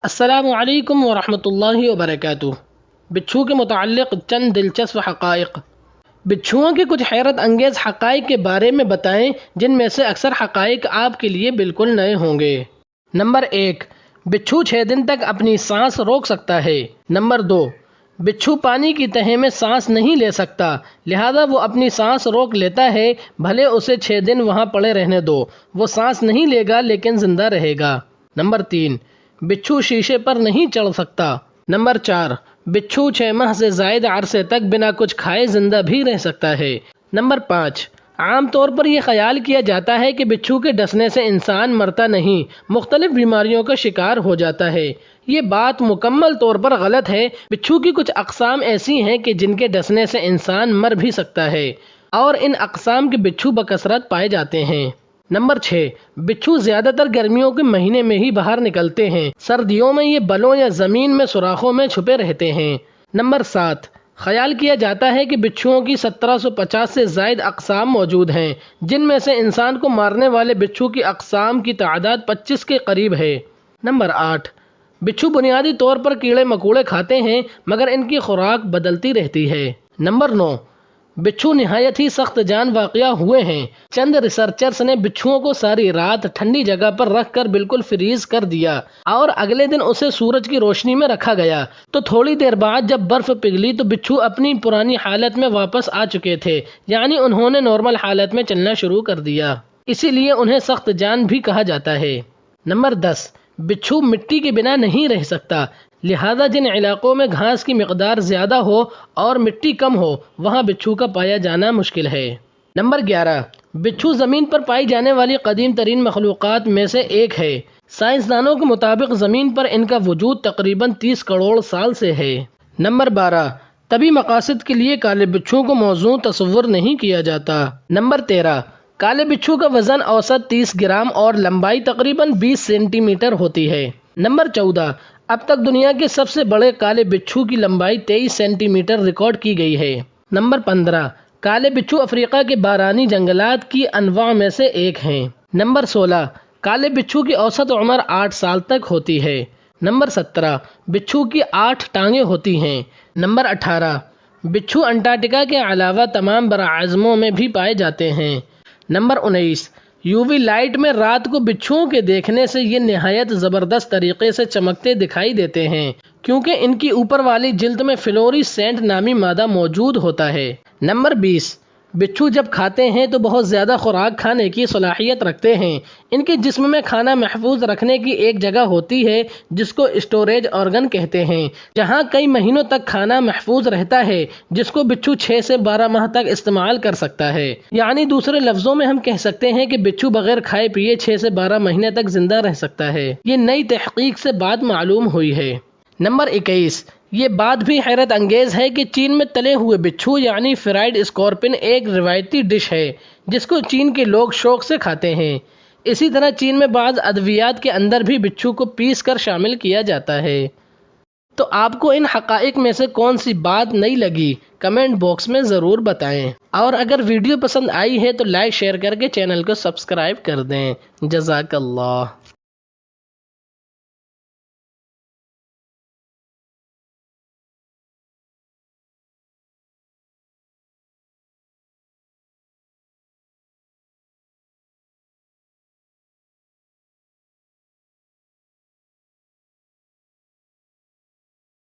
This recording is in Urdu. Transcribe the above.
السلام علیکم ورحمۃ اللہ وبرکاتہ۔ بچھو کے متعلق چند دلچسپ حقائق۔ بچھوؤں کے کچھ حیرت انگیز حقائق کے بارے میں بتائیں جن میں سے اکثر حقائق آپ کے لیے بالکل نئے ہوں گے۔ نمبر 1، بچھو 6 دن تک اپنی سانس روک سکتا ہے۔ نمبر 2، بچھو پانی کی تہہ میں سانس نہیں لے سکتا، لہذا وہ اپنی سانس روک لیتا ہے، بھلے اسے 6 دن وہاں پڑے رہنے دو، وہ سانس نہیں لے گا لیکن زندہ رہے گا۔ نمبر 3، بچھو شیشے پر نہیں چڑھ سکتا۔ نمبر 4، بچھو 6 ماہ سے زائد عرصے تک بنا کچھ کھائے زندہ بھی رہ سکتا ہے۔ نمبر 5، عام طور پر یہ خیال کیا جاتا ہے کہ بچھو کے ڈسنے سے انسان مرتا نہیں، مختلف بیماریوں کا شکار ہو جاتا ہے۔ یہ بات مکمل طور پر غلط ہے۔ بچھو کی کچھ اقسام ایسی ہیں کہ جن کے ڈسنے سے انسان مر بھی سکتا ہے، اور ان اقسام کے بچھو بکثرت پائے جاتے ہیں۔ نمبر 6، بچھو زیادہ تر گرمیوں کے مہینے میں ہی باہر نکلتے ہیں، سردیوں میں یہ بلوں یا زمین میں سوراخوں میں چھپے رہتے ہیں۔ نمبر 7، خیال کیا جاتا ہے کہ بچھوؤں کی 1750 سے زائد اقسام موجود ہیں، جن میں سے انسان کو مارنے والے بچھو کی اقسام کی تعداد 25 کے قریب ہے۔ نمبر 8، بچھو بنیادی طور پر کیڑے مکوڑے کھاتے ہیں، مگر ان کی خوراک بدلتی رہتی ہے۔ نمبر 9، بچھو نہایت ہی سخت جان واقع ہوئے ہیں۔ چند ریسرچرز نے بچھوؤں کو ساری رات ٹھنڈی جگہ پر رکھ کر بالکل فریز کر دیا اور اگلے دن اسے سورج کی روشنی میں رکھا گیا، تو تھوڑی دیر بعد جب برف پگھلی تو بچھو اپنی پرانی حالت میں واپس آ چکے تھے، یعنی انہوں نے نارمل حالت میں چلنا شروع کر دیا، اسی لیے انہیں سخت جان بھی کہا جاتا ہے۔ نمبر 10، بچھو مٹی کے بنا نہیں رہ سکتا، لہذا جن علاقوں میں گھاس کی مقدار زیادہ ہو اور مٹی کم ہو وہاں بچھو کا پایا جانا مشکل ہے۔ نمبر 11، بچھو زمین پر پائی جانے والی قدیم ترین مخلوقات میں سے ایک ہے۔ سائنسدانوں کے مطابق زمین پر ان کا وجود تقریباً 30 کروڑ سال سے ہے۔ نمبر 12، طبی مقاصد کے لیے کالے بچھو کو موزوں تصور نہیں کیا جاتا۔ نمبر 13، کالے بچھو کا وزن اوسط 30 گرام اور لمبائی تقریباً 20 سینٹی میٹر ہوتی ہے۔ نمبر 14، اب تک دنیا کے سب سے بڑے کالے بچھو کی لمبائی 23 سینٹی میٹر ریکارڈ کی گئی ہے۔ نمبر 15، کالے بچھو افریقہ کے بارانی جنگلات کی انواع میں سے ایک ہیں۔ نمبر 16، کالے بچھو کی اوسط عمر 8 سال تک ہوتی ہے۔ نمبر 17، بچھو کی 8 ٹانگیں ہوتی ہیں۔ نمبر 18، بچھو انٹارکٹیکا کے علاوہ تمام براعظموں میں بھی پائے جاتے ہیں۔ نمبر 19، یووی لائٹ میں رات کو بچھوؤں کے دیکھنے سے یہ نہایت زبردست طریقے سے چمکتے دکھائی دیتے ہیں، کیونکہ ان کی اوپر والی جلد میں فلوری سینٹ نامی مادہ موجود ہوتا ہے۔ نمبر 20، بچھو جب کھاتے ہیں تو بہت زیادہ خوراک کھانے کی صلاحیت رکھتے ہیں۔ ان کے جسم میں کھانا محفوظ رکھنے کی ایک جگہ ہوتی ہے جس کو اسٹوریج آرگن کہتے ہیں، جہاں کئی مہینوں تک کھانا محفوظ رہتا ہے، جس کو بچھو 6 سے 12 ماہ تک استعمال کر سکتا ہے۔ یعنی دوسرے لفظوں میں ہم کہہ سکتے ہیں کہ بچھو بغیر کھائے پیے 6 سے 12 مہینے تک زندہ رہ سکتا ہے۔ یہ نئی تحقیق سے بات معلوم ہوئی ہے۔ نمبر 21، یہ بات بھی حیرت انگیز ہے کہ چین میں تلے ہوئے بچھو یعنی فرائیڈ اسکارپن ایک روایتی ڈش ہے جس کو چین کے لوگ شوق سے کھاتے ہیں۔ اسی طرح چین میں بعض ادویات کے اندر بھی بچھو کو پیس کر شامل کیا جاتا ہے۔ تو آپ کو ان حقائق میں سے کون سی بات نئی لگی کمنٹ باکس میں ضرور بتائیں، اور اگر ویڈیو پسند آئی ہے تو لائک شیئر کر کے چینل کو سبسکرائب کر دیں۔ جزاک اللہ۔